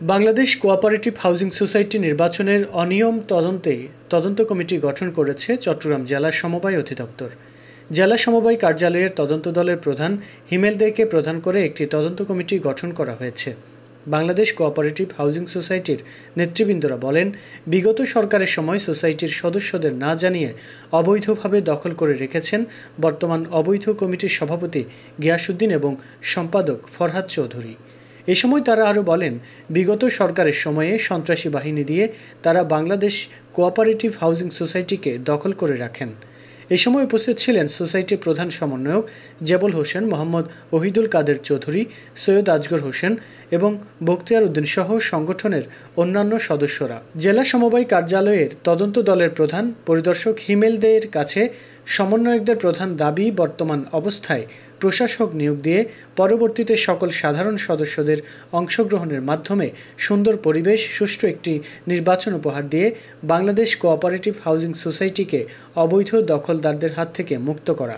Bangladesh cooperative housing society নির্বাচনের অনিয়ম তদন্তে তদন্ত কমিটি গঠন করেছে চট্টগ্রাম জেলা সমবায় অধিদপ্তর। জেলা সমবায় কার্যালয়ের তদন্ত দলের প্রধান হিমেল দেকে প্রধান করে একটি তদন্ত কমিটি গঠন করা হয়েছে। বাংলাদেশ কোঅপারেটিভ হাউজিং সোসাইটির নেতৃবৃন্দরা বলেন, বিগত সরকারের সময় সোসাইটির সদস্যদের না জানিয়ে অবৈধভাবে দখল করে রেখেছেন বর্তমান অবৈধ কমিটির সভাপতি গিয়াসউদ্দিন এবং সম্পাদক ফরহাদ চৌধুরী। এ সময় তারা আরও বলেন, বিগত সরকারের সময়ে সন্ত্রাসী বাহিনী দিয়ে তারা বাংলাদেশ কোঅপারেটিভ হাউজিং সোসাইটিকে দখল করে রাখেন। এ সময় উপস্থিত ছিলেন সোসাইটির প্রধান সমন্বয়ক জেবল হোসেন, মোহাম্মদ ওহিদুল কাদের চৌধুরী, সৈয়দ আজগর হোসেন এবং বখতিয়ার উদ্দিন সহ সংগঠনের অন্যান্য সদস্যরা। জেলা সমবায় কার্যালয়ের তদন্ত দলের প্রধান পরিদর্শক হিমেল দেয়ের কাছে সমন্বয়কদের প্রধান দাবি, বর্তমান অবস্থায় প্রশাসক নিয়োগ দিয়ে পরবর্তীতে সকল সাধারণ সদস্যদের অংশগ্রহণের মাধ্যমে সুন্দর পরিবেশ, সুষ্ঠু একটি নির্বাচন উপহার দিয়ে বাংলাদেশ কোঅপারেটিভ হাউজিং সোসাইটিকে অবৈধ দখলদারদের হাত থেকে মুক্ত করা।